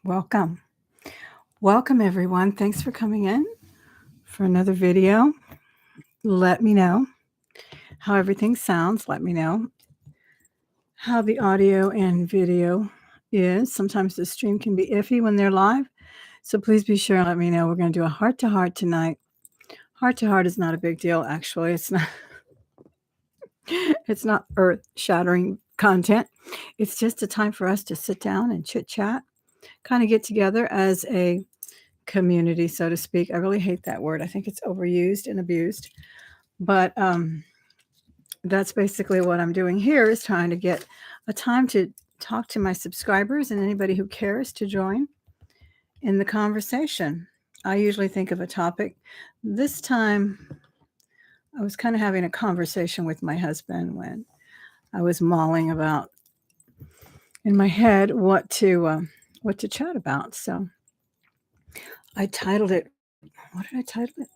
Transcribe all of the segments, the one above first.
Welcome. Welcome, everyone. Thanks for coming in for another video. Let me know how everything sounds. Let me know how the audio and video is. Sometimes the stream can be iffy when they're live. So please be sure and let me know. We're going to do a heart to heart tonight. Heart to heart is not a big deal, actually. It's not. It's not earth-shattering content. It's just a time for us to sit down and chit-chat, kind of get together as a community, so to speak. I really hate that word. I think it's overused and abused. But that's basically what I'm doing here, is trying to get a time to talk to my subscribers and anybody who cares to join in the conversation. I usually think of a topic. This time, I was kind of having a conversation with my husband when I was mulling about in my head what to chat about. So I titled it. What did I title it?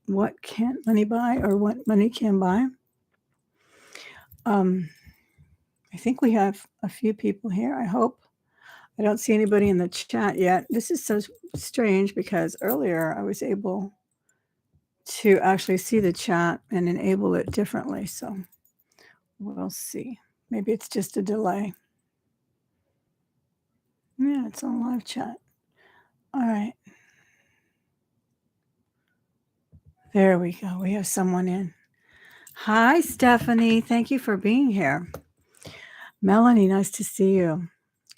What can't money buy, or what money can buy? I think we have a few people here. I hope. I don't see anybody in the chat yet. This is so strange because earlier I was able to actually see the chat and enable it differently. So we'll see. Maybe it's just a delay. Yeah, it's on live chat. All right. There we go. We have someone in. Hi, Stephanie. Thank you for being here. Melanie, nice to see you.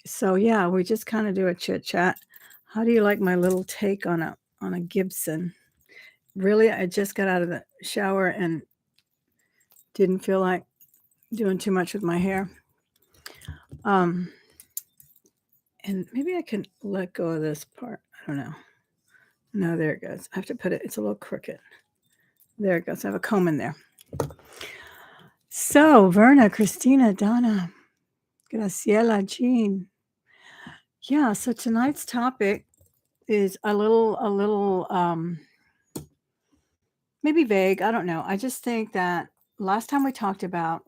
So yeah, we just kind of do a chit chat. How do you like my little take on a Gibson? Really, I just got out of the shower and didn't feel like doing too much with my hair. And maybe I can let go of this part. I don't know. No, there it goes. I have to put it, it's a little crooked. There it goes. I have a comb in there. So, Verna, Christina, Donna, Graciela, Jean. Yeah, so tonight's topic is a little maybe vague. I don't know. I just think that last time we talked about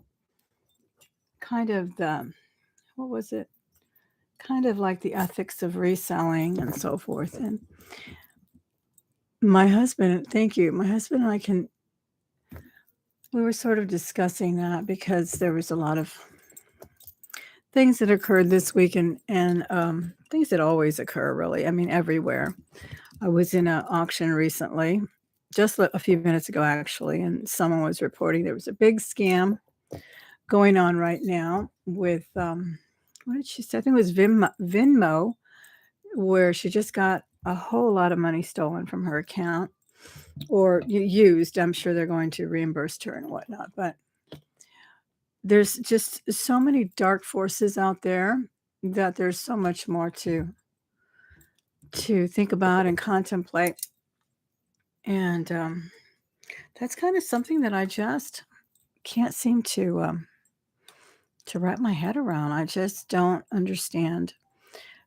kind of what was it? Kind of like the ethics of reselling and so forth. And my husband, thank you. My husband and I we were sort of discussing that because there was a lot of things that occurred this week and things that always occur, really. I mean, everywhere. I was in an auction recently, just a few minutes ago, actually, and someone was reporting there was a big scam going on right now with, what did she say? I think it was Venmo, where she just got a whole lot of money stolen from her account or used. I'm sure they're going to reimburse her and whatnot, but there's just so many dark forces out there that there's so much more to think about and contemplate. And that's kind of something that I just can't seem to wrap my head around. I just don't understand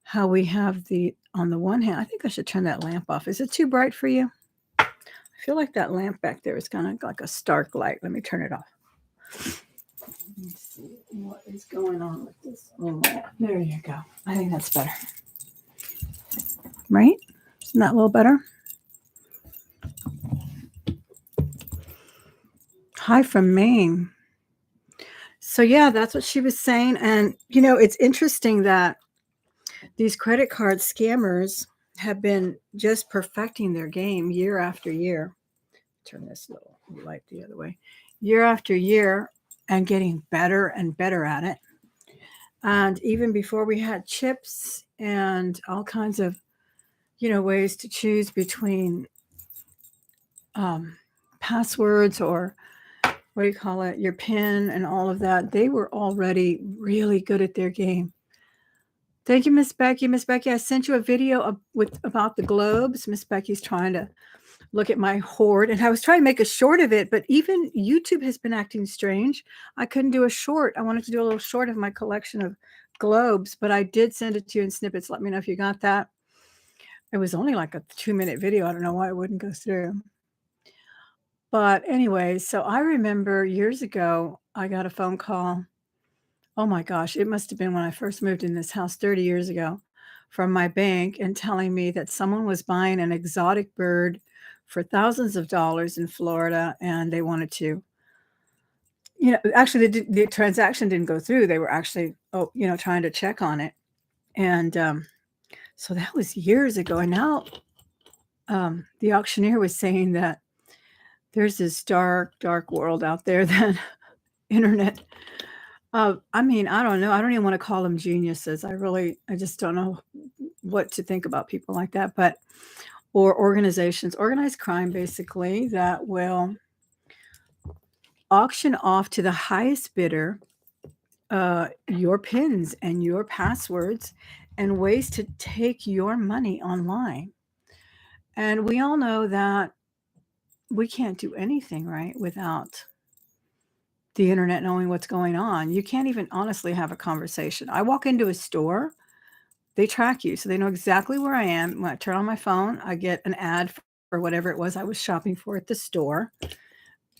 how we have on the one hand, I think I should turn that lamp off. Is it too bright for you? I feel like that lamp back there is kind of like a stark light. Let me turn it off. Let me see what is going on with this. Oh, there you go. I think that's better. Right? Isn't that a little better? Hi from Maine. So yeah, that's what she was saying. And it's interesting that these credit card scammers have been just perfecting their game year after year. Turn this little light the other way. Year after year, and getting better and better at it. And even before we had chips and all kinds of, ways to choose between passwords or what do you call it, your PIN and all of that, they were already really good at their game. Thank you, Miss Becky. Miss Becky, I sent you a video about the globes. Miss Becky's trying to look at my hoard, and I was trying to make a short of it, but even YouTube has been acting strange. I couldn't do a short. I wanted to do a little short of my collection of globes, but I did send it to you in snippets. Let me know if you got that. It was only like a 2-minute video. I don't know why it wouldn't go through. But anyway, so I remember years ago, I got a phone call. Oh my gosh, it must have been when I first moved in this house 30 years ago, from my bank and telling me that someone was buying an exotic bird for thousands of dollars in Florida, and they wanted to, actually, the transaction didn't go through. They were actually, trying to check on it. And so that was years ago. And now the auctioneer was saying that there's this dark, dark world out there that internet. I mean, I don't know. I don't even want to call them geniuses. I just don't know what to think about people like that. Or organizations, organized crime, basically, that will auction off to the highest bidder your pins and your passwords and ways to take your money online. And we all know that we can't do anything right without the internet knowing what's going on. You can't even honestly have a conversation. I walk into a store, they track you, so they know exactly where I am. When I turn on my phone, I get an ad for whatever it was I was shopping for at the store.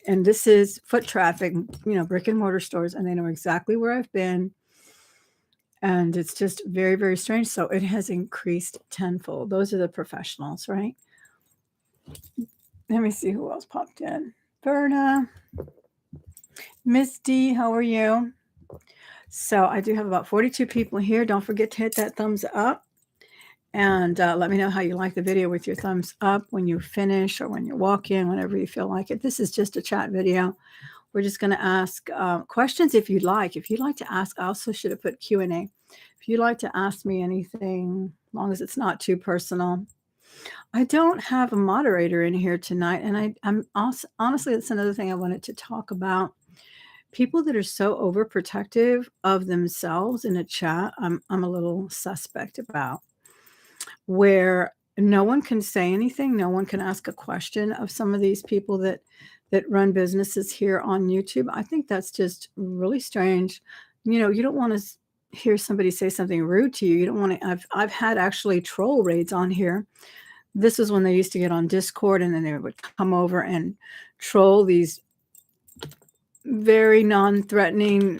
And this is foot traffic, brick and mortar stores, and they know exactly where I've been. And it's just very, very strange. So it has increased tenfold. Those are the professionals, right? Let me see who else popped in. Verna, Miss D, how are you? So I do have about 42 people here. Don't forget to hit that thumbs up. And let me know how you like the video with your thumbs up when you finish or when you walk in, whenever you feel like it. This is just a chat video. We're just going to ask questions if you'd like. If you'd like to ask, I also should have put Q&A. If you'd like to ask me anything, as long as it's not too personal. I don't have a moderator in here tonight. And I'm also, honestly, that's another thing I wanted to talk about. People that are so overprotective of themselves in a chat, I'm a little suspect about, where no one can say anything, no one can ask a question of some of these people that run businesses here on YouTube. I think that's just really strange. You don't want to hear somebody say something rude to you. You don't want to. I've had actually troll raids on here. This is when they used to get on Discord, and then they would come over and troll these very non-threatening,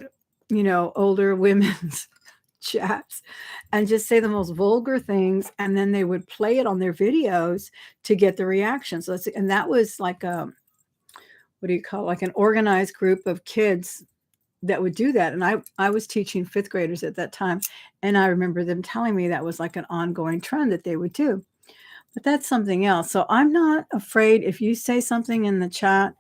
older women's chats and just say the most vulgar things, and then they would play it on their videos to get the reaction. So and that was like what do you call it? Like an organized group of kids that would do that. And I was teaching fifth graders at that time, and I remember them telling me that was like an ongoing trend that they would do. But that's something else. So I'm not afraid if you say something in the chat,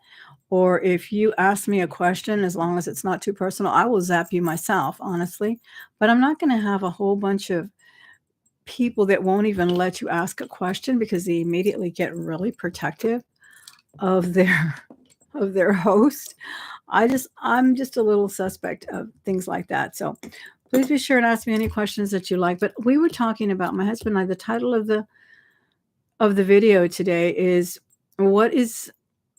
or if you ask me a question, as long as it's not too personal, I will zap you myself, honestly. But I'm not going to have a whole bunch of people that won't even let you ask a question because they immediately get really protective of their host. I'm just a little suspect of things like that. So please be sure and ask me any questions that you like. But we were talking about, my husband and I, the title of the video today is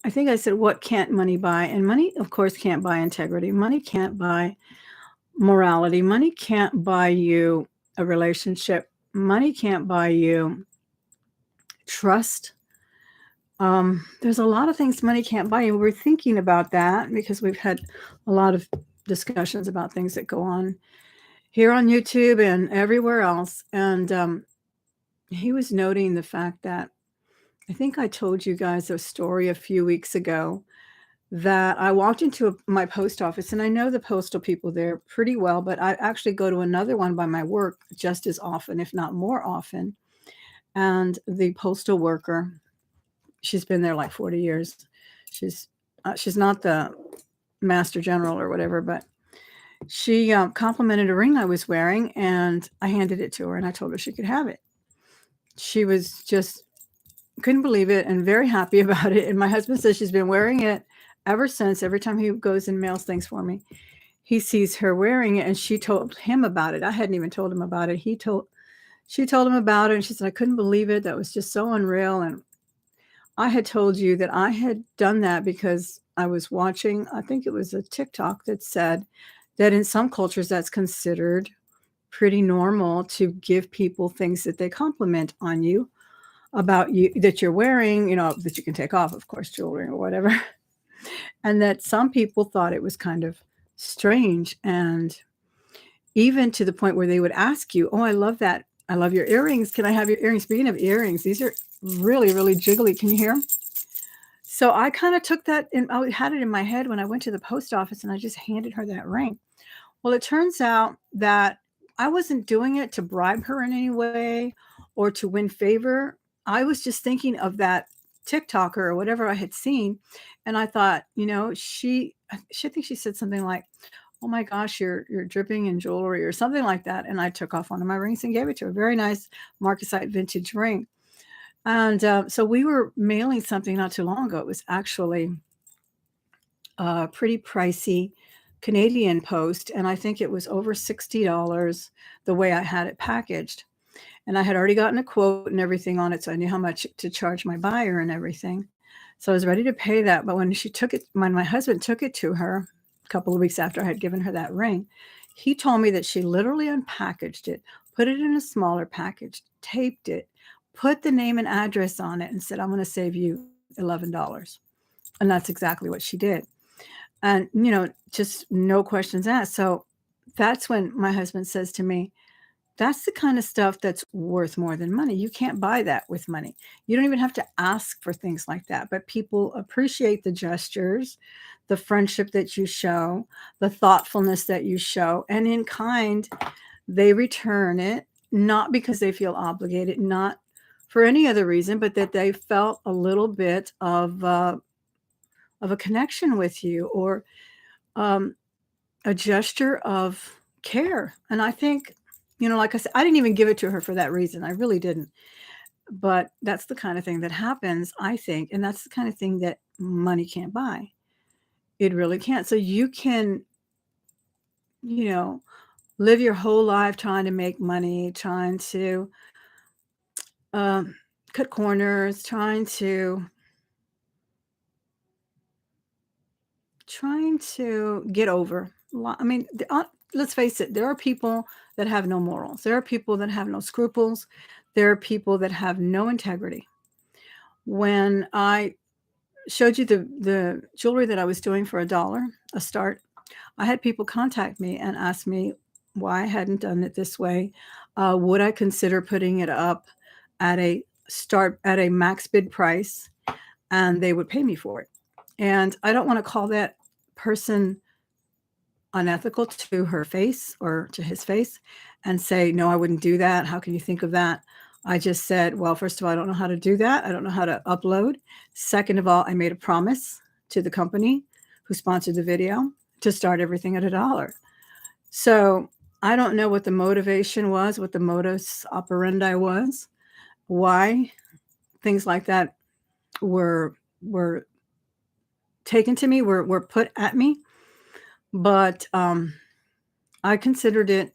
I think I said, what can't money buy? And money, of course, can't buy integrity. Money can't buy morality. Money can't buy you a relationship. Money can't buy you trust. There's a lot of things money can't buy. And we're thinking about that because we've had a lot of discussions about things that go on here on YouTube and everywhere else. And he was noting the fact that, I think I told you guys a story a few weeks ago that I walked into my post office, and I know the postal people there pretty well, but I actually go to another one by my work just as often, if not more often. And the postal worker, she's been there like 40 years. She's not the master general or whatever, but she complimented a ring I was wearing, and I handed it to her, and I told her she could have it. She was just couldn't believe it and very happy about it. And my husband says she's been wearing it ever since. Every time he goes and mails things for me, he sees her wearing it, and she told him about it. I hadn't even told him about it. She told him about it, and she said, I couldn't believe it. That was just so unreal. And I had told you that I had done that because I was watching, I think it was a TikTok that said that in some cultures that's considered pretty normal to give people things that they compliment on you, about you, that you're wearing, that you can take off, of course, jewelry or whatever. And that some people thought it was kind of strange. And even to the point where they would ask you, oh, I love that I love your earrings. Can I have your earrings? Speaking of earrings, these are really, really jiggly. Can you hear them? So I kind of took that and I had it in my head when I went to the post office and I just handed her that ring. Well, it turns out that I wasn't doing it to bribe her in any way or to win favor. I was just thinking of that TikToker or whatever I had seen. And I thought, I think she said something like, "Oh my gosh, you're dripping in jewelry," or something like that. And I took off one of my rings and gave it to her. Very nice Marcasite vintage ring. And so we were mailing something not too long ago. It was actually a pretty pricey Canadian post, and I think it was over $60 the way I had it packaged. And I had already gotten a quote and everything on it, so I knew how much to charge my buyer and everything. So I was ready to pay that. But when my husband took it to her a couple of weeks after I had given her that ring, he told me that she literally unpackaged it, put it in a smaller package, taped it, put the name and address on it, and said, "I'm going to save you $11." And that's exactly what she did. And, just no questions asked. So that's when my husband says to me, "That's the kind of stuff that's worth more than money. You can't buy that with money. You don't even have to ask for things like that." But people appreciate the gestures, the friendship that you show, the thoughtfulness that you show. And in kind, they return it, not because they feel obligated, not for any other reason, but that they felt a little bit of a connection with you, or um, a gesture of care. And I think, like I said, I didn't even give it to her for that reason. I really didn't. But that's the kind of thing that happens, I think. And that's the kind of thing that money can't buy. It really can't. So you can, you know, live your whole life trying to make money, trying to um, cut corners, trying to get over. I mean, let's face it, there are people that have no morals. There are people that have no scruples. There are people that have no integrity. When I showed you the jewelry that I was doing for $1 a start, I had people contact me and ask me why I hadn't done it this way. Would I consider putting it up at a max bid price, and they would pay me for it? And I don't want to call that person unethical to her face or to his face and say, "No, I wouldn't do that. How can you think of that?" I just said, "Well, first of all, I don't know how to do that. I don't know how to upload. Second of all, I made a promise to the company who sponsored the video to start everything at $1." So I don't know what the motivation was, what the modus operandi was, why things like that were taken to me, were put at me. But I considered it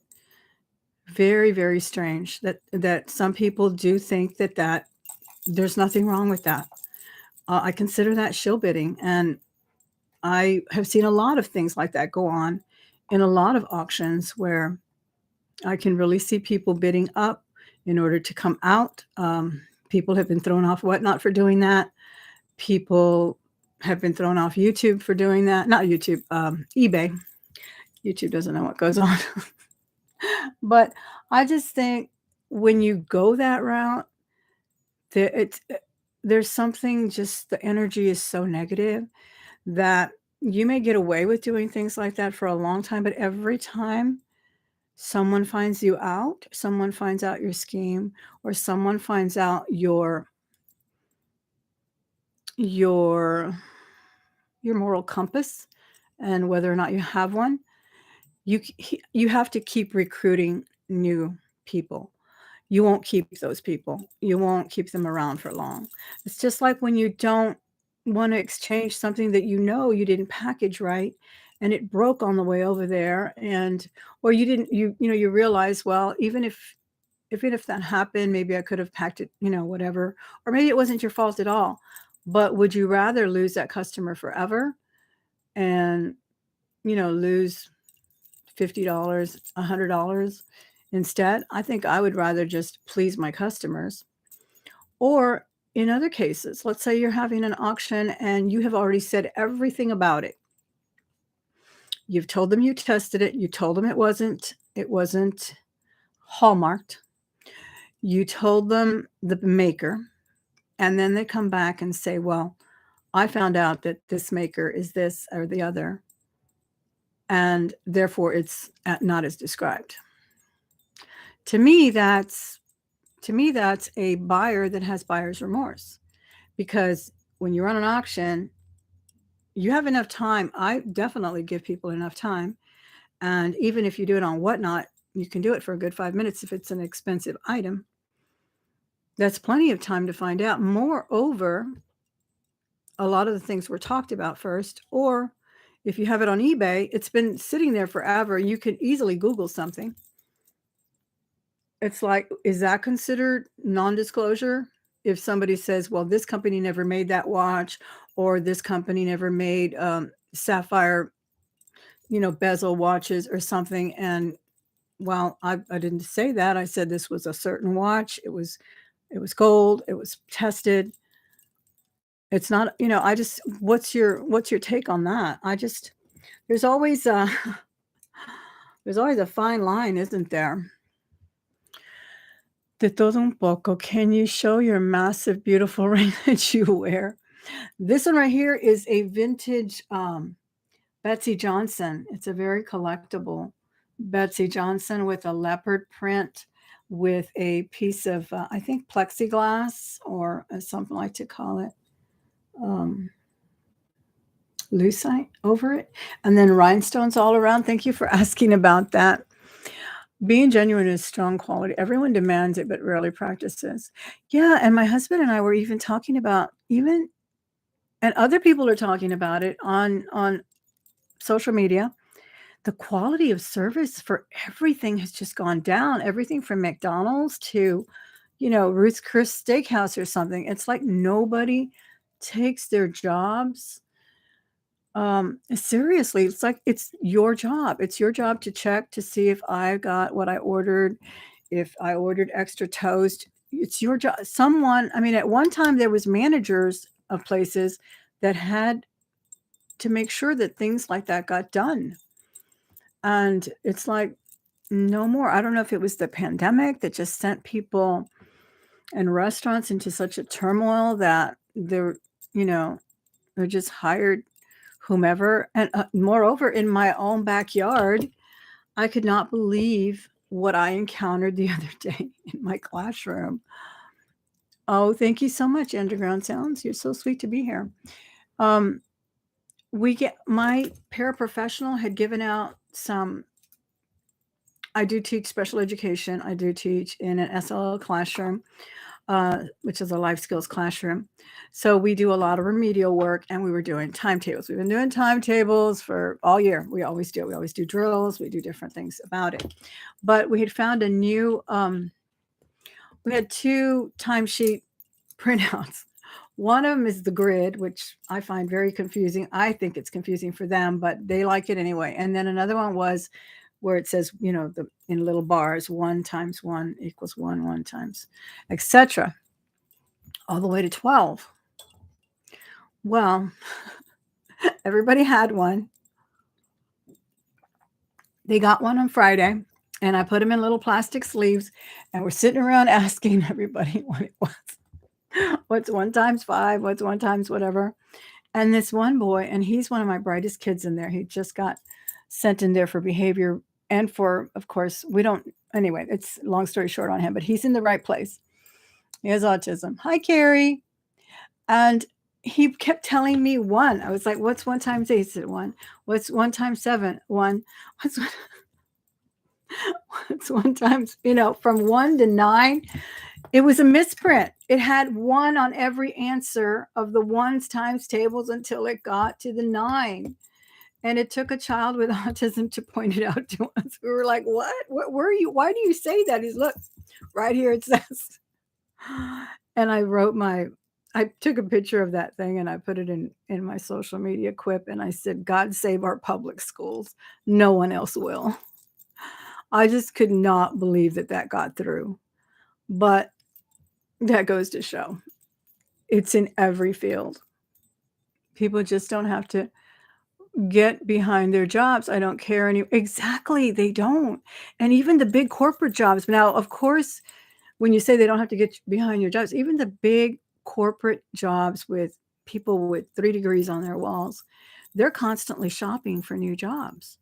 very, very strange that some people do think that there's nothing wrong with that. I consider that shill bidding, and I have seen a lot of things like that go on in a lot of auctions where I can really see people bidding up in order to come out. People have been thrown off Whatnot for doing that. People have been thrown off YouTube for doing that. Not YouTube, eBay. YouTube doesn't know what goes on. But I just think when you go that route, there it's there's something, just the energy is so negative that you may get away with doing things like that for a long time, but every time someone finds you out, someone finds out your scheme, or someone finds out your your moral compass and whether or not you have one, you have to keep recruiting new people. You won't keep those people. You won't keep them around for long. It's just like when you don't want to exchange something that you didn't package right and it broke on the way over there, and or you didn't you realize, well, even if that happened, maybe I could have packed it, whatever, or maybe it wasn't your fault at all. But would you rather lose that customer forever and lose $50, $100 instead? I think I would rather just please my customers. Or in other cases, let's say you're having an auction and you have already said everything about it. You've told them you tested it, you told them it wasn't hallmarked. You told them the maker, and then they come back and say, well, I found out that this maker is this or the other, and therefore it's not as described. To me, that's a buyer that has buyer's remorse, because when you run an auction, you have enough time. I definitely give people enough time. And even if you do it on Whatnot, you can do it for a good 5 minutes if it's an expensive item. That's plenty of time to find out. Moreover, a lot of the things were talked about first, or if you have it on eBay, it's been sitting there forever. You can easily Google something. It's like, is that considered non-disclosure? If somebody says, well, this company never made that watch, or this company never made sapphire, bezel watches or something. And well, I didn't say that. I said this was a certain watch. It was gold. It was tested. It's not, I just, what's your take on that? There's always a, there's always a fine line, isn't there? De todo un poco. Can you show your massive, beautiful ring that you wear? This one right here is a vintage Betsy Johnson. It's a very collectible Betsy Johnson with a leopard print, with a piece of, I think, plexiglass, or something I like to call it, um, lucite over it. And then rhinestones all around. Thank you for asking about that. Being genuine is strong quality. Everyone demands it, but rarely practices. Yeah, and my husband and I were even talking about, and other people are talking about it on social media. The quality of service for everything has just gone down. Everything from McDonald's to, Ruth's Chris Steakhouse or something. It's like nobody takes their jobs seriously. It's like it's your job. It's your job to check to see if I got what I ordered, if I ordered extra toast. It's your job. At one time there was managers of places that had to make sure that things like that got done. And it's like no more. I don't know if it was the pandemic that just sent people and restaurants into such a turmoil that you know, they just hired whomever. And moreover, in my own backyard, I could not believe what I encountered the other day in my classroom. Oh, thank you so much, Underground Sounds. You're so sweet to be here. My paraprofessional had given out some. I do teach special education. I do teach in an SLL classroom, which is a life skills classroom. So we do a lot of remedial work, and we were doing timetables. We've been doing timetables for all year. We always do. We always do drills. We do different things about it. But we had found a new, we had two timesheet printouts. One of them is the grid, which I find very confusing. I think it's confusing for them, but they like it anyway. And then another one was where it says, in little bars, 1 times 1 equals 1, 1 times, etc., all the way to 12. Well, everybody had one. They got one on Friday, and I put them in little plastic sleeves, and we're sitting around asking everybody what it was. What's 1 times 5? What's 1 times whatever? And this one boy, and he's one of my brightest kids in there. He just got sent in there for behavior and for, of course, anyway, it's long story short on him, but he's in the right place. He has autism. Hi, Carrie. And he kept telling me 1. I was like, what's 1 times 8? He said 1. What's 1 times 7? 1. What's 1 times, from 1 to 9? It was a misprint. It had 1 on every answer of the ones times tables until it got to the 9. And it took a child with autism to point it out to us. We were like, what? What were you? Why do you say that? He's, look, right here it says. And I took a picture of that thing and I put it in my social media quip, and I said, God save our public schools. No one else will. I just could not believe that got through. But that goes to show it's in every field. People just don't have to get behind their jobs. I don't care exactly. They don't. And even the big corporate jobs. Now, of course, when you say they don't have to get behind your jobs, even the big corporate jobs with people with 3 degrees on their walls, they're constantly shopping for new jobs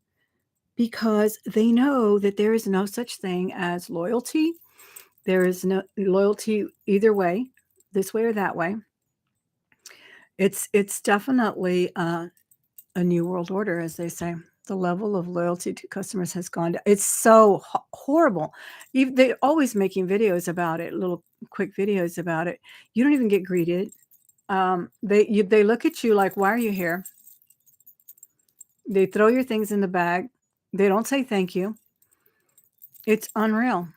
because they know that there is no such thing as loyalty. There is no loyalty either way, this way or that way. It's definitely a new world order, as they say. The level of loyalty to customers has gone down. It's so horrible. They're always making videos about it, little quick videos about it. You don't even get greeted. They look at you like, "Why are you here?" They throw your things in the bag. They don't say thank you. It's unreal.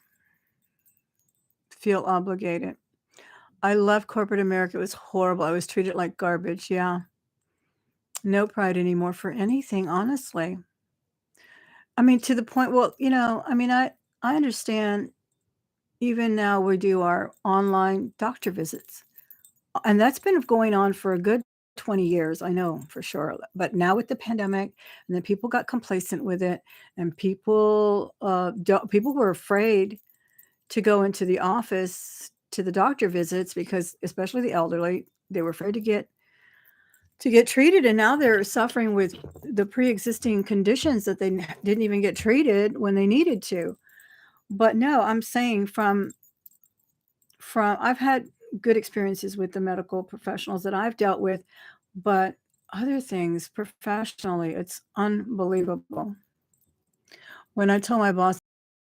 Feel obligated. I love corporate America. It was horrible. I was treated like garbage. Yeah. No pride anymore for anything, honestly. I mean, to the point, well, I mean, I understand even now we do our online doctor visits. And that's been going on for a good 20 years, I know for sure. But now with the pandemic, and then people got complacent with it, and people were afraid to go into the office to the doctor visits because, especially the elderly, they were afraid to get treated, and now they're suffering with the pre-existing conditions that they didn't even get treated when they needed to. But no, I'm saying from I've had good experiences with the medical professionals that I've dealt with, but other things professionally, it's unbelievable. When I told my boss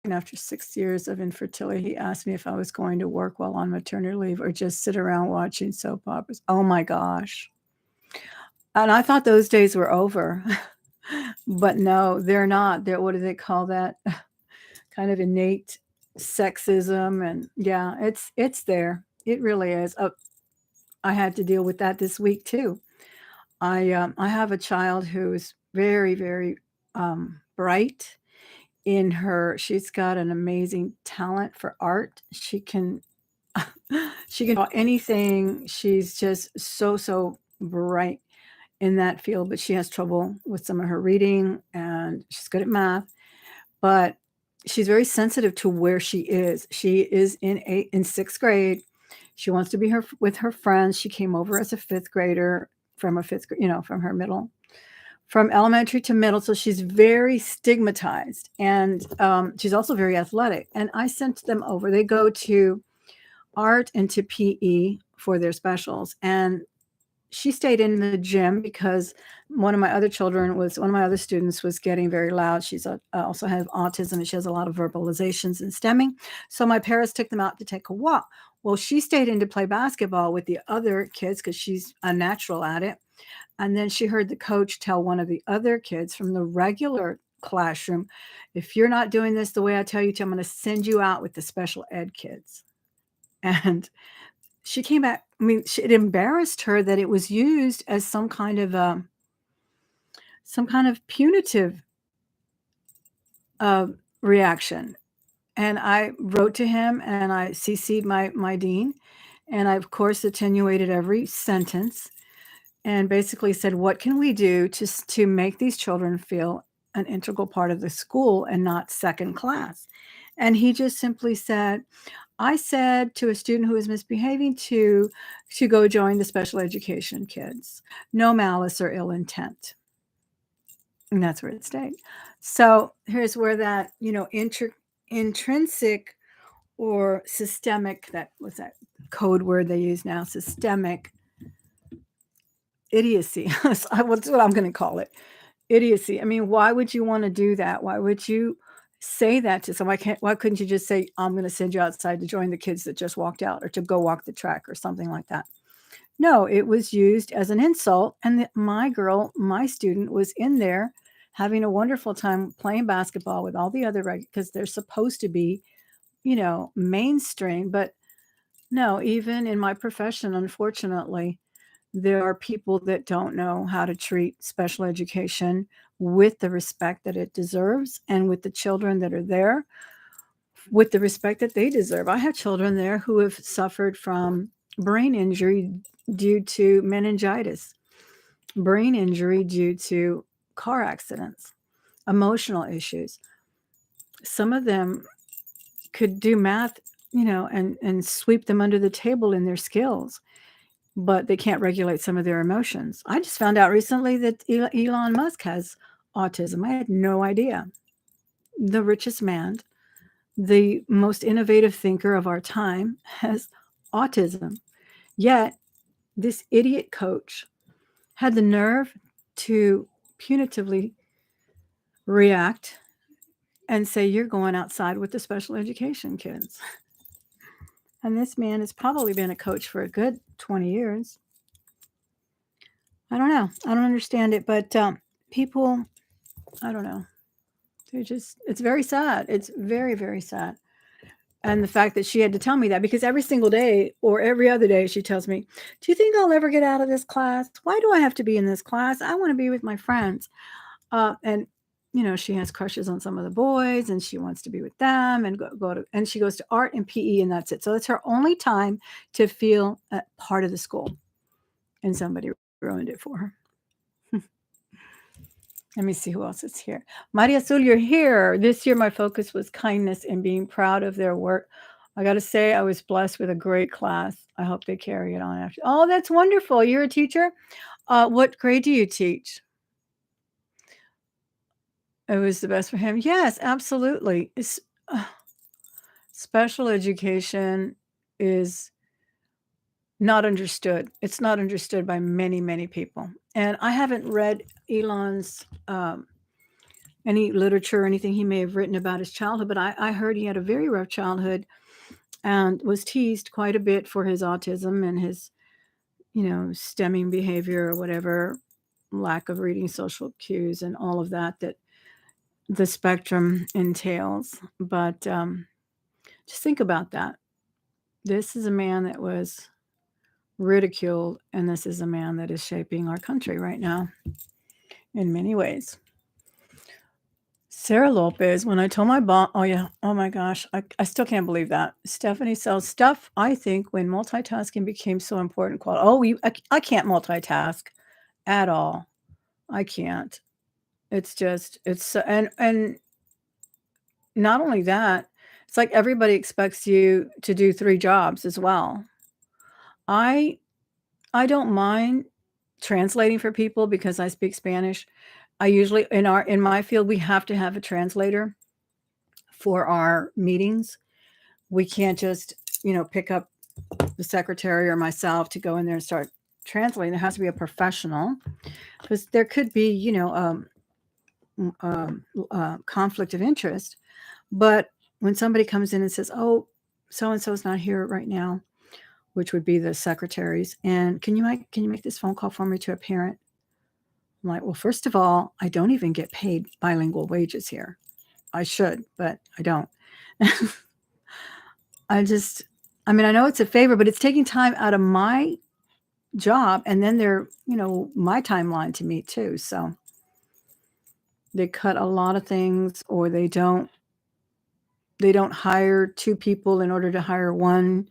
after 6 years of infertility, he asked me if I was going to work while on maternity leave or just sit around watching soap operas. Oh my gosh. And I thought those days were over. But no, they're not. They're, what do they call that? Kind of innate sexism, and yeah, it's there. It really is. I had to deal with that this week too. I have a child who's very, very bright in her. She's got an amazing talent for art. She can draw anything. She's just so bright in that field, but she has trouble with some of her reading, and she's good at math, but she's very sensitive to where she is. She is in 6th grade. She wants to be with her friends. She came over as a 5th grader from a 5th, from her middle, from elementary to middle. So she's very stigmatized, and she's also very athletic. And I sent them over. They go to art and to PE for their specials. And she stayed in the gym because one of my other students was getting very loud. Also has autism, and she has a lot of verbalizations and stemming. So my parents took them out to take a walk. Well, she stayed in to play basketball with the other kids because she's a natural at it. And then she heard the coach tell one of the other kids from the regular classroom, "If you're not doing this the way I tell you to, I'm going to send you out with the special ed kids." And she came back. I mean, it embarrassed her that it was used as some kind of punitive uh, reaction. And I wrote to him, and I CC'd my dean, and I of course attenuated every sentence, and basically said, "What can we do to make these children feel an integral part of the school and not second class?" And he just simply said, "I said to a student who was misbehaving to go join the special education kids. No malice or ill intent." And that's where it stayed. So here's where that, intrinsic or systemic, that was that code word they use now, systemic idiocy. That's what I'm going to call it. Idiocy. I mean, why would you want to do that? Why would you say that to someone? Why couldn't you just say, "I'm going to send you outside to join the kids that just walked out, or to go walk the track," or something like that? No, it was used as an insult. And my student, was in there having a wonderful time playing basketball with all the other because they're supposed to be, mainstream. But no, even in my profession, unfortunately, there are people that don't know how to treat special education with the respect that it deserves, and with the children that are there with the respect that they deserve. I have children there who have suffered from brain injury due to meningitis, brain injury due to car accidents, emotional issues. Some of them could do math, and sweep them under the table in their skills, but they can't regulate some of their emotions. I just found out recently that Elon Musk has autism. I had no idea. The richest man, the most innovative thinker of our time, has autism. Yet, this idiot coach had the nerve to punitively react and say, "You're going outside with the special education kids." And this man has probably been a coach for a good 20 years. I don't know. I don't understand it, but people, I don't know. They're just, it's very sad. It's very, very sad. And the fact that she had to tell me that, because every single day or every other day she tells me, "Do you think I'll ever get out of this class? Why do I have to be in this class? I want to be with my friends." And she has crushes on some of the boys, and she wants to be with them and go to, and she goes to art and PE, and that's it. So it's her only time to feel a part of the school, and somebody ruined it for her. Let me see who else is here. Maria Azul, you're here. This year, my focus was kindness and being proud of their work. I got to say, I was blessed with a great class. I hope they carry it on after. Oh, that's wonderful. You're a teacher. What grade do you teach? It was the best for him. Yes, absolutely. Special education is not understood. It's not understood by many, many people. And I haven't read Elon's any literature or anything he may have written about his childhood, but I heard he had a very rough childhood and was teased quite a bit for his autism and his, stemming behavior or whatever, lack of reading social cues and all of that the spectrum entails. But just think about that. This is a man that was ridiculed, and this is a man that is shaping our country right now in many ways. Sarah Lopez, when I told my boss, oh yeah, oh my gosh, I still can't believe that. Stephanie sells stuff. I think when multitasking became so important, I can't multitask at all. I can't. It's just, and not only that, it's like everybody expects you to do 3 jobs as well. I I don't mind translating for people because I speak Spanish. I usually in my field, we have to have a translator for our meetings. We can't just, pick up the secretary or myself to go in there and start translating. There has to be a professional, because there could be, conflict of interest. But when somebody comes in and says, "Oh, so and so is not here right now," which would be the secretaries, and can you make this phone call for me to a parent? I'm like, "Well, first of all, I don't even get paid bilingual wages here. I should, but I don't." I just, I mean, I know it's a favor, but it's taking time out of my job, and then they're, my timeline to meet too. So they cut a lot of things, or they don't hire 2 people in order to hire 1,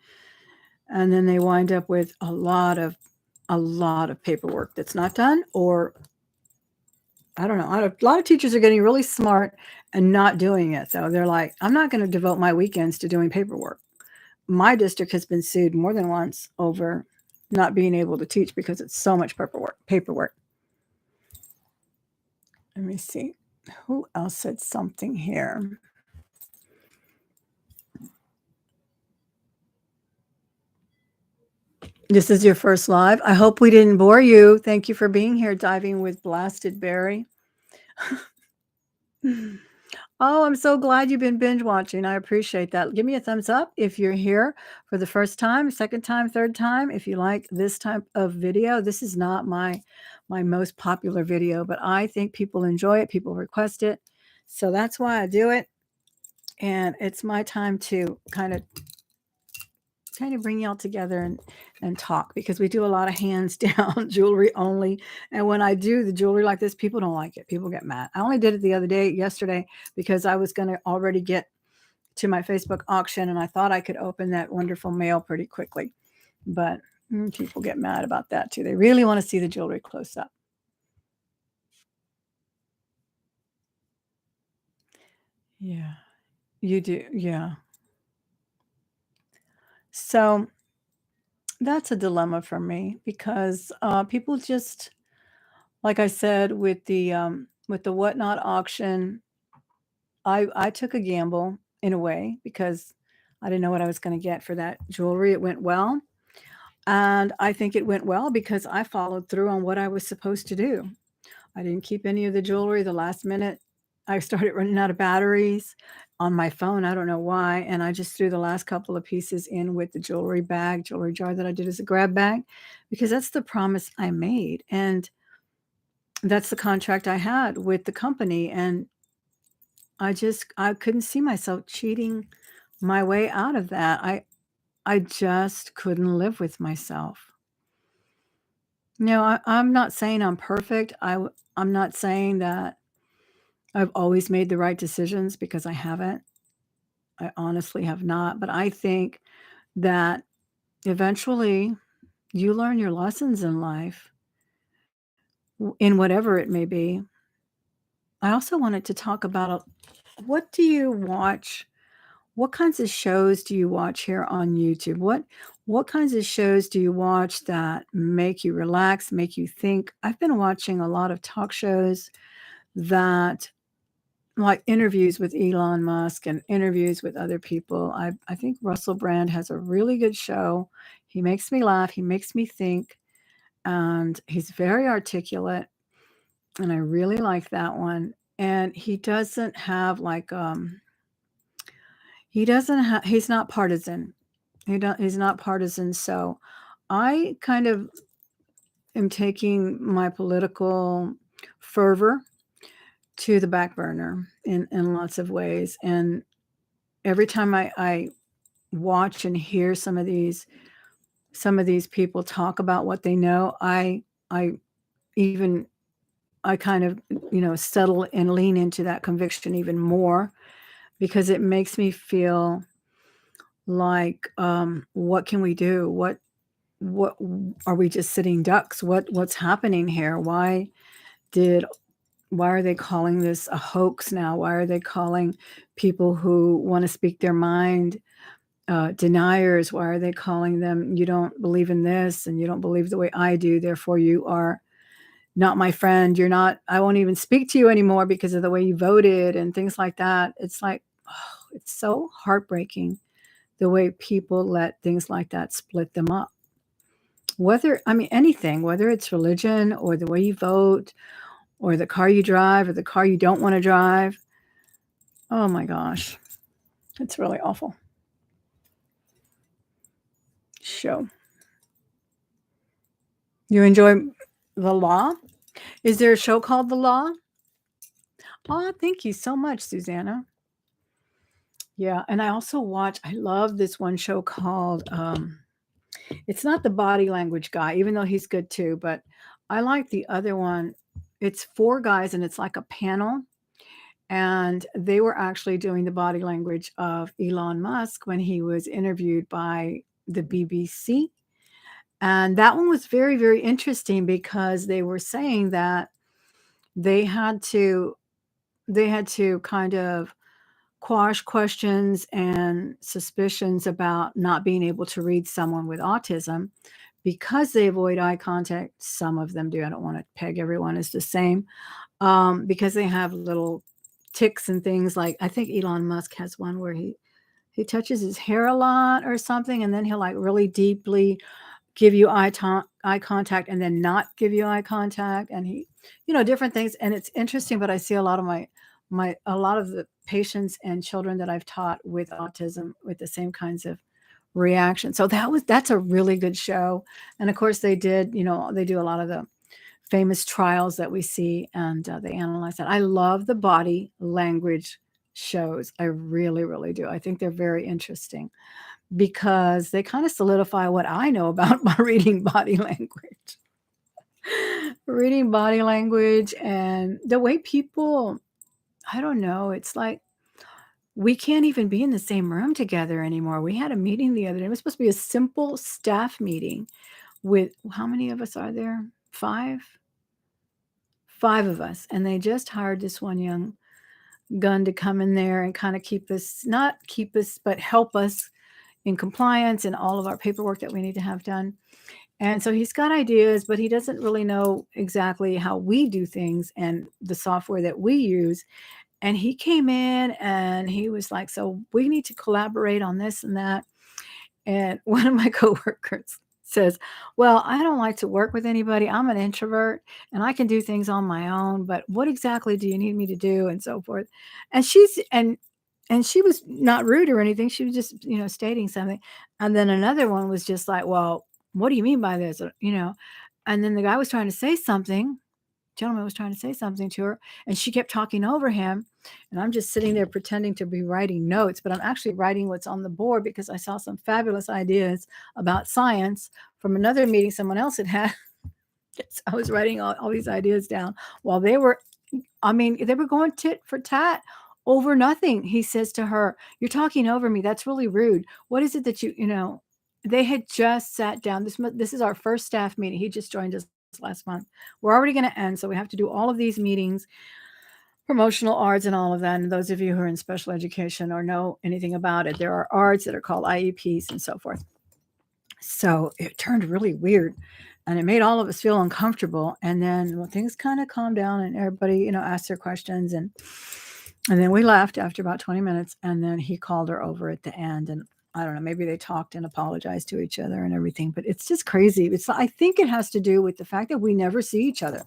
and then they wind up with a lot of paperwork that's not done. Or I don't know. A lot of teachers are getting really smart and not doing it. So they're like, "I'm not going to devote my weekends to doing paperwork." My district has been sued more than once over not being able to teach because it's so much paperwork. Let me see. Who else said something here? This is your first live. I hope we didn't bore you. Thank you for being here, Diving with Blasted Berry. Oh, I'm so glad you've been binge watching. I appreciate that. Give me a thumbs up if you're here for the first time, second time, third time. If you like this type of video, this is not my most popular video, but I think people enjoy it. People request it. So that's why I do it. And it's my time to kind of bring y'all together and talk, because we do a lot of hands down jewelry only. And when I do the jewelry like this, people don't like it. People get mad. I only did it yesterday, because I was going to already get to my Facebook auction, and I thought I could open that wonderful mail pretty quickly. But people get mad about that too. They really want to see the jewelry close up. Yeah, you do. Yeah. So that's a dilemma for me because people just, like I said, with the whatnot auction, I took a gamble in a way because I didn't know what I was going to get for that jewelry. It went well, and I think it went well because I followed through on what I was supposed to do. I didn't keep any of the jewelry. The last minute, I started running out of batteries on my phone. I don't know why. And I just threw the last couple of pieces in with the jewelry jar that I did as a grab bag, because that's the promise I made. And that's the contract I had with the company. And I couldn't see myself cheating my way out of that. I just couldn't live with myself. No, I'm not saying I'm perfect. I'm not saying that I've always made the right decisions, because I haven't. I honestly have not. But I think that eventually you learn your lessons in life, in whatever it may be. I also wanted to talk about what do you watch? What kinds of shows do you watch here on YouTube? What kinds of shows do you watch that make you relax, make you think? I've been watching a lot of talk shows that, like interviews with Elon Musk and interviews with other people. I think Russell Brand has a really good show. He makes me laugh, he makes me think, and he's very articulate, and I really like that one. And he doesn't have like he's not partisan. He's not partisan, so I kind of am taking my political fervor to the back burner in lots of ways. And every time I watch and hear some of these people talk about what they know, I even I kind of, settle and lean into that conviction even more, because it makes me feel like, what can we do? What are we just sitting ducks? What's happening here? Did why are they calling this a hoax now? Why are they calling people who want to speak their mind deniers? Why are they calling them, you don't believe in this and you don't believe the way I do, therefore you are not my friend. You're not, I won't even speak to you anymore because of the way you voted and things like that. It's like, oh, it's so heartbreaking the way people let things like that split them up. Anything, whether it's religion or the way you vote or the car you drive or the car you don't want to drive. Oh my gosh, it's really awful. Show. You enjoy The Law? Is there a show called The Law? Oh, thank you so much, Susanna. Yeah, and I love this one show called, it's not the Body Language Guy, even though he's good too, but I like the other one. It's four guys and it's like a panel, and they were actually doing the body language of Elon Musk when he was interviewed by the BBC. And that one was very, very interesting because they were saying that they had to kind of quash questions and suspicions about not being able to read someone with autism because they avoid eye contact. Some of them do. I don't want to peg everyone as the same, because they have little ticks and things. Like I think Elon Musk has one where he touches his hair a lot or something, and then he'll like really deeply give you eye contact and then not give you eye contact, and different things. And it's interesting, but I see a lot of a lot of the patients and children that I've taught with autism with the same kinds of reactions. So that's a really good show. And of course they do a lot of the famous trials that we see, and they analyze that. I love the body language shows. I really, really do. I think they're very interesting because they kind of solidify what I know about my reading body language. Reading body language and the way people, I don't know, it's like we can't even be in the same room together anymore. We had a meeting the other day. It was supposed to be a simple staff meeting with, how many of us are there? Five of us. And they just hired this one young gun to come in there and kind of keep us, not keep us, but help us in compliance and all of our paperwork that we need to have done. And so he's got ideas, but he doesn't really know exactly how we do things and the software that we use. And he came in and he was like, "So we need to collaborate on this and that." And one of my coworkers says, "Well, I don't like to work with anybody. I'm an introvert and I can do things on my own, but what exactly do you need me to do?" and so forth. And she was not rude or anything. She was just, stating something. And then another one was just like, "Well, what do you mean by this?" And then the guy was trying to say something, gentleman was trying to say something to her, and she kept talking over him. And I'm just sitting there pretending to be writing notes, but I'm actually writing what's on the board because I saw some fabulous ideas about science from another meeting someone else had had. So I was writing all these ideas down while they were going tit for tat over nothing. He says to her, "You're talking over me. That's really rude. What is it that they had just sat down. This is our first staff meeting. He just joined us last month. We're already going to end, so we have to do all of these meetings, promotional arts and all of that. And those of you who are in special education or know anything about it, there are arts that are called IEPs and so forth. So it turned really weird and it made all of us feel uncomfortable. And then things kind of calmed down and everybody, asked their questions and then we left after about 20 minutes and then he called her over at the end and I don't know, maybe they talked and apologized to each other and everything, but it's just crazy. I think it has to do with the fact that we never see each other.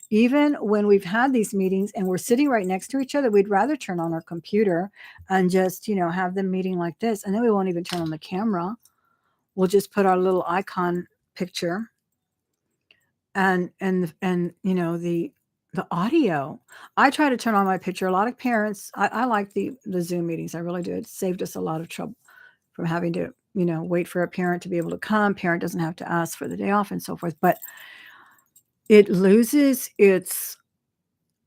Even when we've had these meetings and we're sitting right next to each other, we'd rather turn on our computer and just, have them meeting like this. And then we won't even turn on the camera. We'll just put our little icon picture and the audio. I try to turn on my picture. A lot of parents, I like the Zoom meetings. I really do. It saved us a lot of trouble from having to, wait for a parent to be able to come. Parent doesn't have to ask for the day off and so forth. But it loses its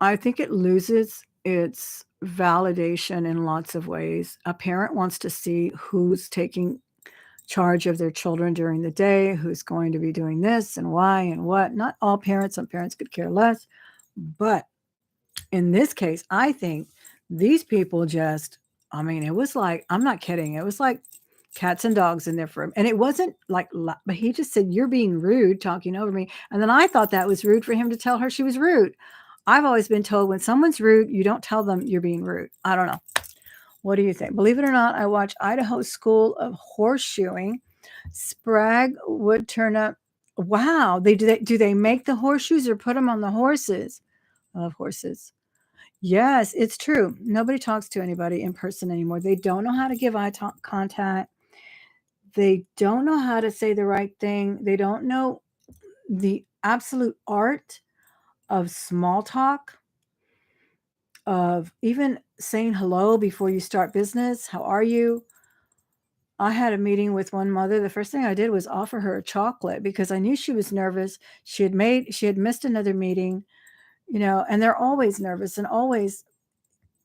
I think it loses its validation in lots of ways. A parent wants to see who's taking charge of their children during the day, who's going to be doing this and why and what. Not all parents, some parents could care less. But in this case, I think these people it was like, I'm not kidding. It was like cats and dogs in there for him. And it wasn't like, but he just said, "You're being rude, talking over me." And then I thought that was rude for him to tell her she was rude. I've always been told when someone's rude, you don't tell them you're being rude. I don't know. What do you think? Believe it or not, I watch Idaho School of Horseshoeing. Sprague would turn up. Wow, do they make the horseshoes or put them on the horses? I love horses. Yes, it's true. Nobody talks to anybody in person anymore. They don't know how to give contact. They don't know how to say the right thing. They don't know the absolute art of small talk, of even saying hello before you start business. How are you? I had a meeting with one mother. The first thing I did was offer her a chocolate because I knew she was nervous. She had missed another meeting, and they're always nervous and always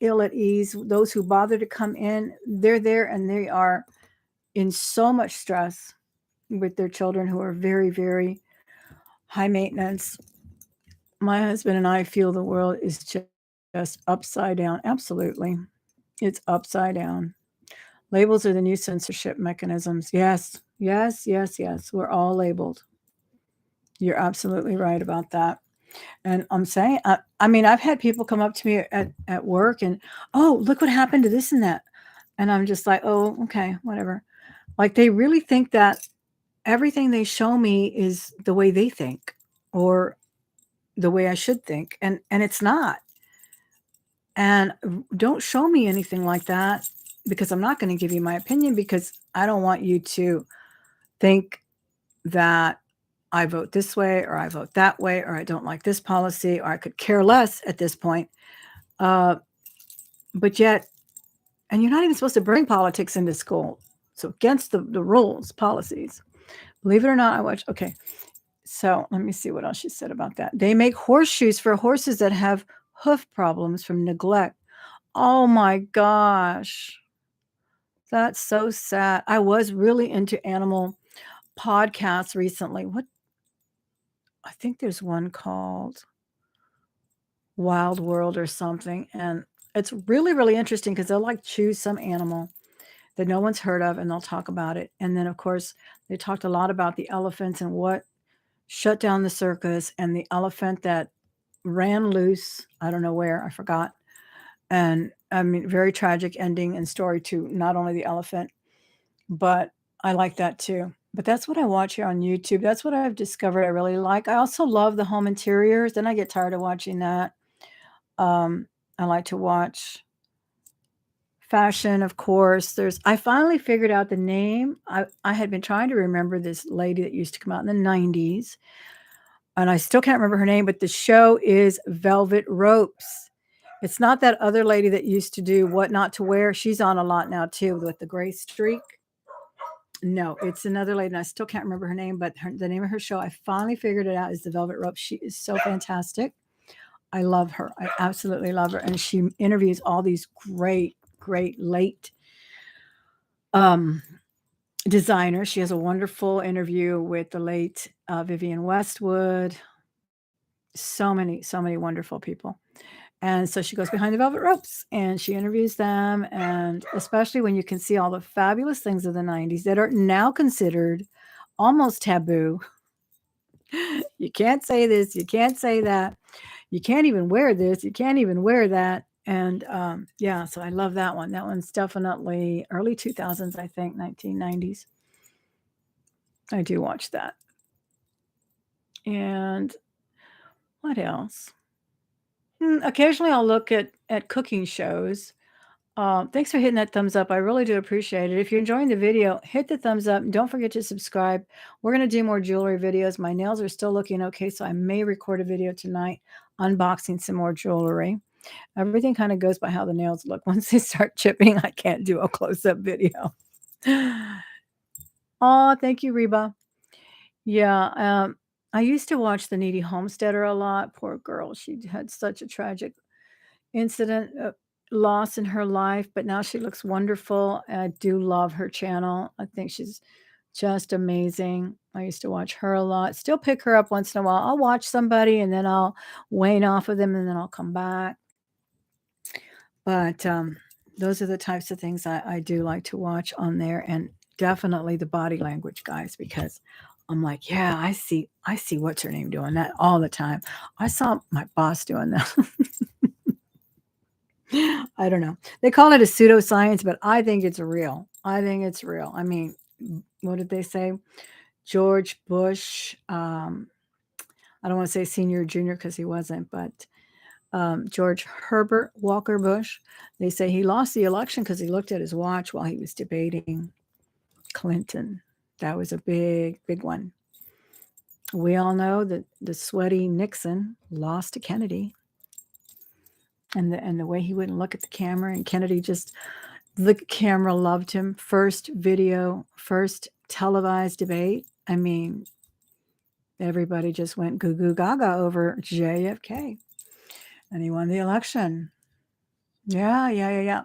ill at ease. Those who bother to come in, they're there and they are in so much stress with their children who are very, very high maintenance. My husband and I feel the world is just upside down. Absolutely. It's upside down. Labels are the new censorship mechanisms. Yes, yes, yes, yes. We're all labeled. You're absolutely right about that. And I'm saying, I've had people come up to me at work and, "Oh, look what happened to this and that." And I'm just like, "Oh, okay, whatever." Like they really think that everything they show me is the way they think or the way I should think. And it's not. And don't show me anything like that because I'm not going to give you my opinion because I don't want you to think that I vote this way or I vote that way or I don't like this policy or I could care less at this point. Uh, but yet, and you're not even supposed to bring politics into school. So against the rules, policies. Believe it or not, okay. So let me see what else she said about that. They make horseshoes for horses that have hoof problems from neglect. Oh my gosh. That's so sad. I was really into animal podcasts recently. I think there's one called Wild World or something. And it's really, really interesting because they'll like choose some animal that no one's heard of, and they'll talk about it. And then, of course, they talked a lot about the elephants and what shut down the circus, and the elephant that ran loose. I don't know where, I forgot. And I mean, very tragic ending and story to not only the elephant, but I like that too. But that's what I watch here on YouTube. That's what I've discovered I really like. I also love the home interiors. Then I get tired of watching that. I like to watch fashion, of course. I finally figured out the name. I had been trying to remember this lady that used to come out in the 90s, and I still can't remember her name, but the show is Velvet Ropes. It's not that other lady that used to do What Not to Wear. She's on a lot now too with the gray streak. No, it's another lady, and I still can't remember her name, but the name of her show, I finally figured it out, is the Velvet Ropes. She is so fantastic. I love her. I absolutely love her. And she interviews all these great, great late designers. She has a wonderful interview with the late Vivienne Westwood. So many wonderful people. And so she goes behind the velvet ropes and she interviews them. And especially when you can see all the fabulous things of the 90s that are now considered almost taboo. You can't say this, you can't say that, you can't even wear this, you can't even wear that. And yeah, so I love that one. That one's definitely early 2000s, I think, 1990s. I do watch that. And what else? Occasionally I'll look at cooking shows. Thanks for hitting that thumbs up. I really do appreciate it. If you're enjoying the video, hit the thumbs up. And don't forget to subscribe. We're going to do more jewelry videos. My nails are still looking okay, so I may record a video tonight unboxing some more jewelry. Everything kind of goes by how the nails look. Once they start chipping, I can't do a close-up video. Oh, thank you, Reba. Yeah, I used to watch The Needy Homesteader a lot. Poor girl. She had such a tragic incident, loss in her life, but now she looks wonderful. I do love her channel. I think she's just amazing. I used to watch her a lot. Still pick her up once in a while. I'll watch somebody and then I'll wane off of them and then I'll come back. But those are the types of things I do like to watch on there, and definitely the body language guys, because I'm like, yeah, I see what's her name doing that all the time. I saw my boss doing that. I don't know. They call it a pseudoscience, but I think it's real. I think it's real. I mean, what did they say? George Bush, I don't want to say senior or junior because he wasn't, but George Herbert Walker Bush, they say he lost the election because he looked at his watch while he was debating Clinton. That was a big, big one. We all know that the sweaty Nixon lost to Kennedy. And the way he wouldn't look at the camera, and Kennedy just, the camera loved him. First video, first televised debate. I mean, everybody just went goo goo gaga over JFK, and he won the election. Yeah.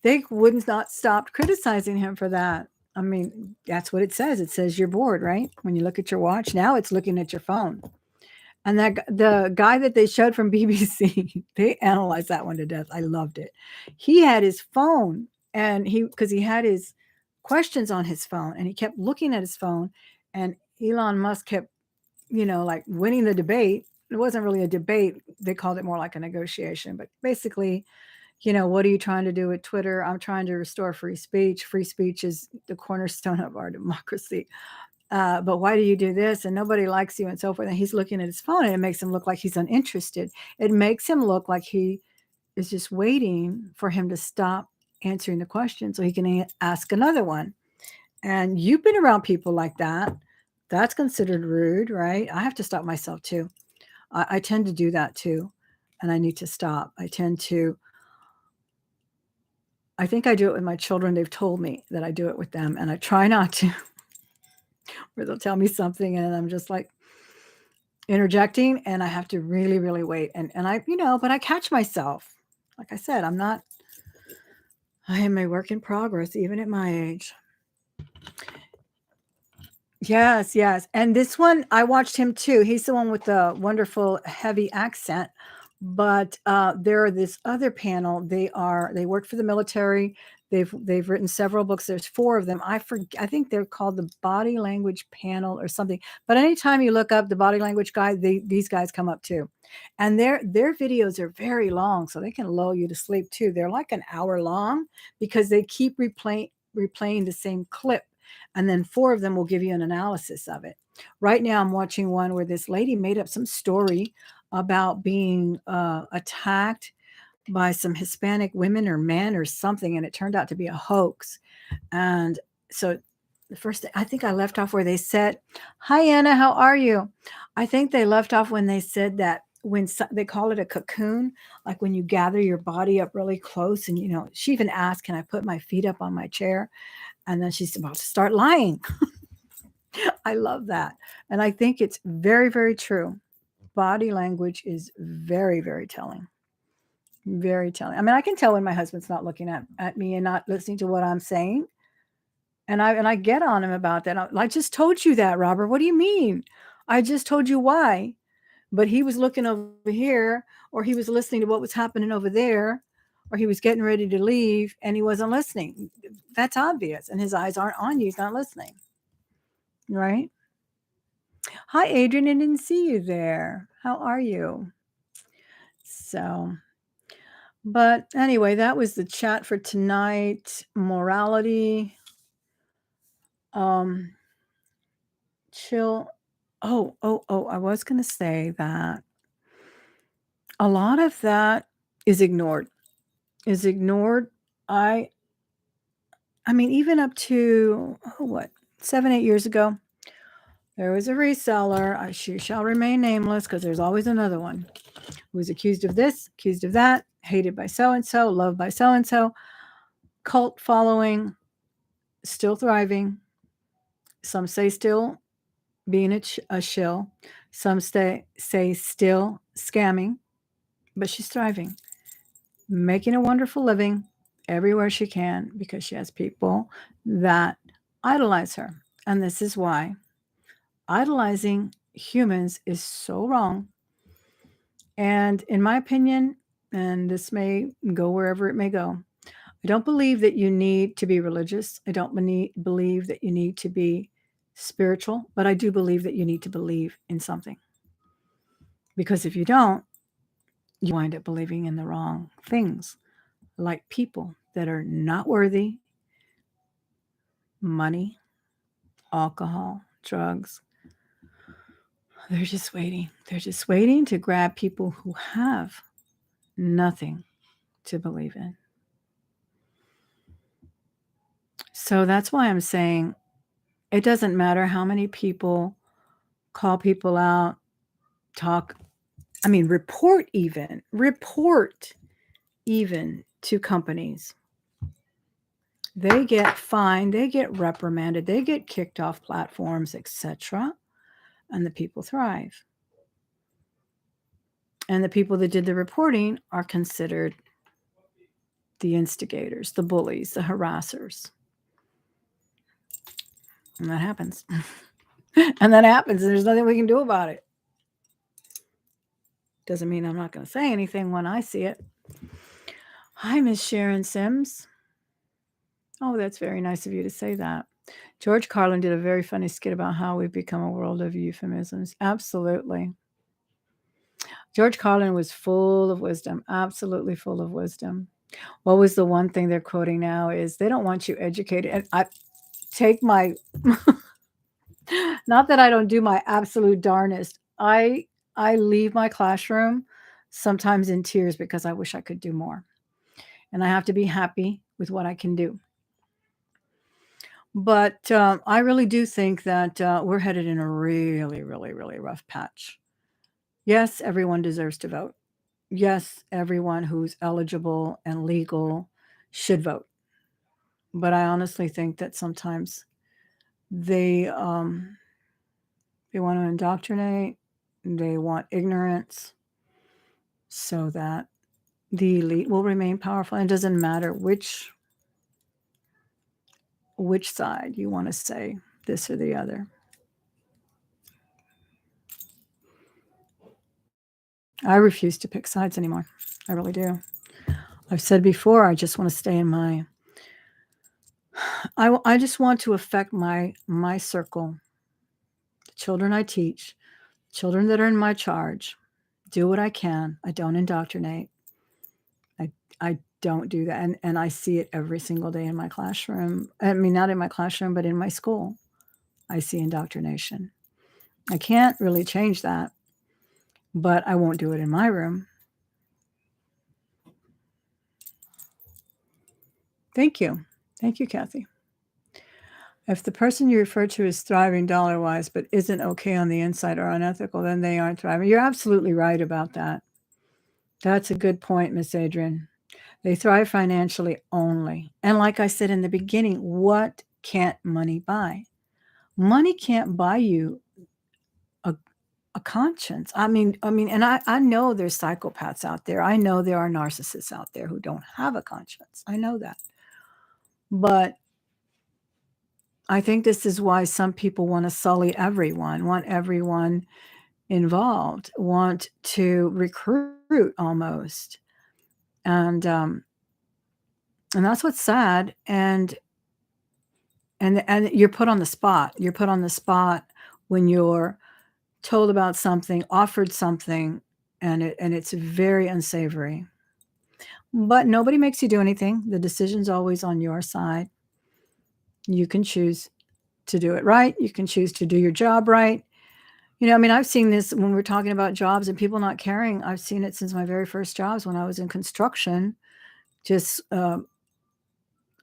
They wouldn't not stop criticizing him for that. I mean, that's what it says. It says you're bored, right? When you look at your watch. Now it's looking at your phone. And the guy that they showed from BBC, they analyzed that one to death. I loved it. He had his phone, and because he had his questions on his phone, and he kept looking at his phone, and Elon Musk kept, like winning the debate. It wasn't really a debate. They called it more like a negotiation. But basically, what are you trying to do with Twitter? I'm trying to restore free speech. Free speech is the cornerstone of our democracy. But why do you do this? And nobody likes you and so forth. And he's looking at his phone, and it makes him look like he's uninterested. It makes him look like he is just waiting for him to stop answering the question so he can ask another one. And you've been around people like that. That's considered rude, right? I have to stop myself too. I tend to do that too. And I need to stop. I think I do it with my children. They've told me that I do it with them, and I try not to. Where they'll tell me something and I'm just like interjecting, and I have to really, really wait. And I, but I catch myself. Like I said, I am a work in progress, even at my age. Yes. And this one, I watched him too. He's the one with the wonderful heavy accent. But there are this other panel. They work for the military. They've written several books. There's four of them. I think they're called the Body Language Panel or something. But anytime you look up the body language guy, these guys come up too. And their videos are very long, so they can lull you to sleep too. They're like an hour long because they keep replaying the same clip. And then four of them will give you an analysis of it. Right now, I'm watching one where this lady made up some story about being attacked by some Hispanic women or men or something, and it turned out to be a hoax. And so the first, I think I left off where they said, "Hi Anna, how are you?" I think they left off when they said that they call it a cocoon, like when you gather your body up really close, and she even asked, "Can I put my feet up on my chair?" And then she's about to start lying. I love that, and I think it's very, very true. Body language is very, very telling. Very telling. I mean, I can tell when my husband's not looking at me and not listening to what I'm saying. And I get on him about that. I just told you that, Robert. What do you mean? I just told you why. But he was looking over here, or he was listening to what was happening over there, or he was getting ready to leave and he wasn't listening. That's obvious. And his eyes aren't on you. He's not listening. Right? Hi, Adrian. I didn't see you there. How are you? So, but anyway, that was the chat for tonight. Morality. Um, chill. Oh, I was going to say that a lot of that is ignored. Is ignored. I I mean, even up to what, 7, 8 years ago, there was a reseller. She shall remain nameless because there's always another one who was accused of this, accused of that, hated by so and so, loved by so and so, cult following, still thriving. Some say still being a shill. Some say still scamming, but she's thriving, making a wonderful living everywhere she can because she has people that idolize her. And this is why idolizing humans is so wrong. And in my opinion, and this may go wherever it may go, I don't believe that you need to be religious. I don't believe that you need to be spiritual, but I do believe that you need to believe in something. Because if you don't, you wind up believing in the wrong things, like people that are not worthy, money, alcohol, drugs. They're just waiting. They're just waiting to grab people who have nothing to believe in. So that's why I'm saying it doesn't matter how many people call people out, report even to companies. They get fined, they get reprimanded, they get kicked off platforms, etc. And the people thrive. And the people that did the reporting are considered the instigators, the bullies, the harassers. And that happens. And that happens, and there's nothing we can do about it. Doesn't mean I'm not going to say anything when I see it. Hi, Miss Sharon Sims. Oh, that's very nice of you to say that. George Carlin did a very funny skit about how we've become a world of euphemisms. Absolutely. George Carlin was full of wisdom, absolutely full of wisdom. What was the one thing they're quoting now is they don't want you educated. And I take my, not that I don't do my absolute darnest. I leave my classroom sometimes in tears because I wish I could do more. And I have to be happy with what I can do. But I really do think that we're headed in a really, really, really rough patch. Yes, everyone deserves to vote. Yes, everyone who's eligible and legal should vote. But I honestly think that sometimes they want to indoctrinate, they want ignorance so that the elite will remain powerful. And it doesn't matter which side you want to say, this or the other. I refuse to pick sides anymore. I really do. I've said before, I just want to stay in my. I just want to affect my circle, the children I teach, children that are in my charge. Do what I can. I don't indoctrinate. I I don't do that, and I see it every single day in my classroom. I mean, not in my classroom, but in my school. I see indoctrination. I can't really change that, but I won't do it in my room. Thank you. Thank you, Kathy. If the person you refer to is thriving dollar wise, but isn't okay on the inside or unethical, then they aren't thriving. You're absolutely right about that. That's a good point, Miss Adrian. They thrive financially only. And like I said in the beginning, what can't money buy? Money can't buy you a, a conscience. And I know there's psychopaths out there. I know there are narcissists out there who don't have a conscience. I know that. But I think this is why some people want to sully everyone, want everyone involved, want to recruit almost. And that's what's sad. And you're put on the spot. You're put on the spot when you're told about something, offered something, and it's very unsavory. But nobody makes you do anything. The decision's always on your side. You can choose to do it right. You can choose to do your job right. I've seen this when we're talking about jobs and people not caring. I've seen it since my very first jobs when I was in construction, just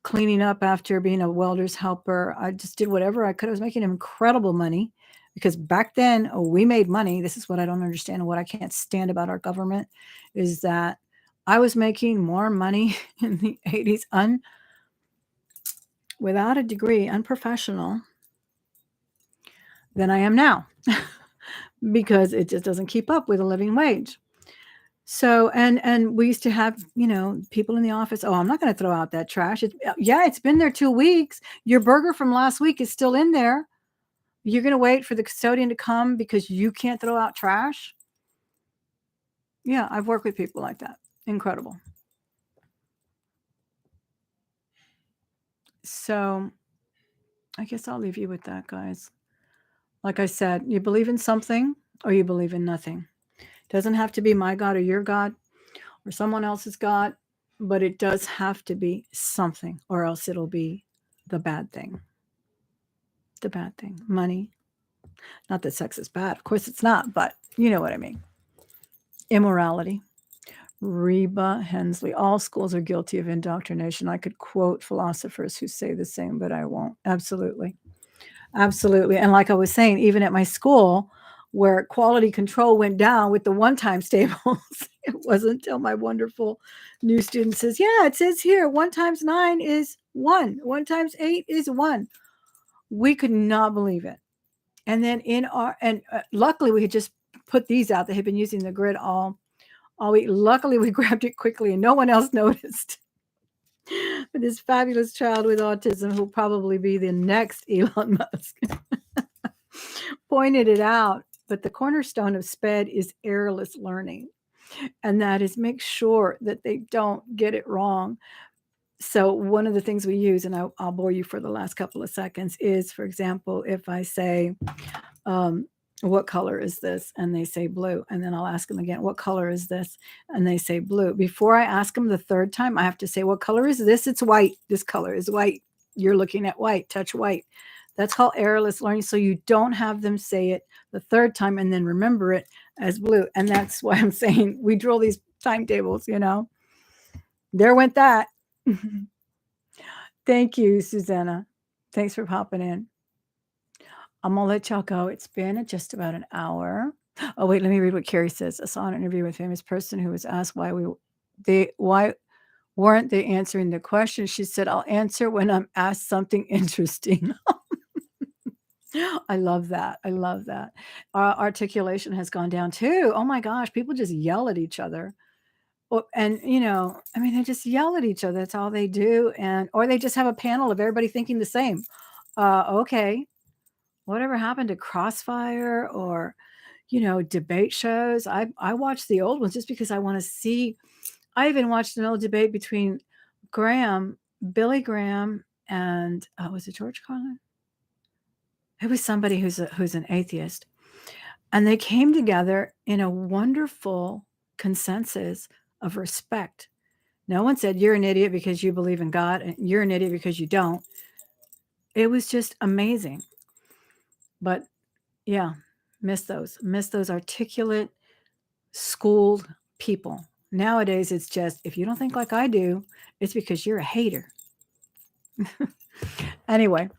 cleaning up after being a welder's helper. I just did whatever I could. I was making incredible money because back then we made money. This is what I don't understand and what I can't stand about our government is that I was making more money in the 80s without a degree, unprofessional, than I am now because it just doesn't keep up with a living wage. So, and we used to have, people in the office, "Oh, I'm not gonna throw out that trash. Yeah, it's been there 2 weeks. Your burger from last week is still in there. You're gonna wait for the custodian to come because you can't throw out trash?" Yeah, I've worked with people like that. Incredible. So, I guess I'll leave you with that, guys. Like I said, you believe in something or you believe in nothing. Doesn't have to be my God or your God or someone else's God, but it does have to be something or else it'll be the bad thing. The bad thing. Money. Not that sex is bad. Of course it's not, but you know what I mean. Immorality. Reba Hensley. All schools are guilty of indoctrination. I could quote philosophers who say the same, but I won't. Absolutely. Absolutely. And like I was saying, even at my school, where quality control went down with the one time tables, it wasn't until my wonderful new student says, "Yeah, it says here 1 times 9 is 1, 1 times 8 is 1." We could not believe it. And then luckily we had just put these out. They had been using the grid all week. Luckily we grabbed it quickly and no one else noticed. But this fabulous child with autism, who'll probably be the next Elon Musk, pointed it out. But the cornerstone of SPED is errorless learning. And that is make sure that they don't get it wrong. So one of the things we use, and I'll bore you for the last couple of seconds, is, for example, if I say, um, "What color is this?" and they say blue, and then I'll ask them again, "What color is this?" and they say blue. Before I ask them the third time, I have to say, "What color is this?" "It's white. This color is white. You're looking at white. Touch white." That's called errorless learning. So you don't have them say it the third time and then remember it as blue. And that's why I'm saying we drill these timetables. There went that. Thank you, Susanna. Thanks for popping in. I'm gonna let y'all go. It's been just about an hour. Oh wait, let me read what Carrie says. I saw an interview with a famous person who was asked why weren't they answering the question. She said, "I'll answer when I'm asked something interesting." I love that. I love that. Articulation has gone down too. Oh my gosh, people just yell at each other. Well, and they just yell at each other. That's all they do, or they just have a panel of everybody thinking the same. Okay, whatever happened to Crossfire or debate shows. I watch the old ones just because I want to see. I even watched an old debate between Billy Graham, and was it George Carlin? It was somebody who's an atheist, and they came together in a wonderful consensus of respect. No one said you're an idiot because you believe in God, and you're an idiot because you don't. It was just amazing. But yeah, miss those articulate, schooled people. Nowadays, it's just, if you don't think like I do, it's because you're a hater. Anyway,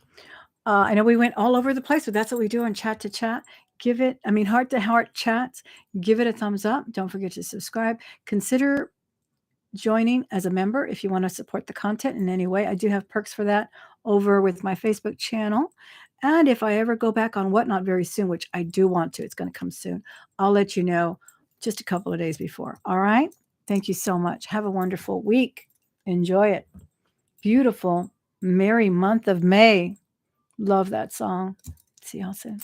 I know we went all over the place, but that's what we do on Chat to Chat. Heart to Heart chats. Give it a thumbs up. Don't forget to subscribe. Consider joining as a member if you want to support the content in any way. I do have perks for that over with my Facebook channel. And if I ever go back on Whatnot very soon, which I do want to, it's going to come soon, I'll let you know just a couple of days before. All right? Thank you so much. Have a wonderful week. Enjoy it. Beautiful, merry month of May. Love that song. See y'all soon.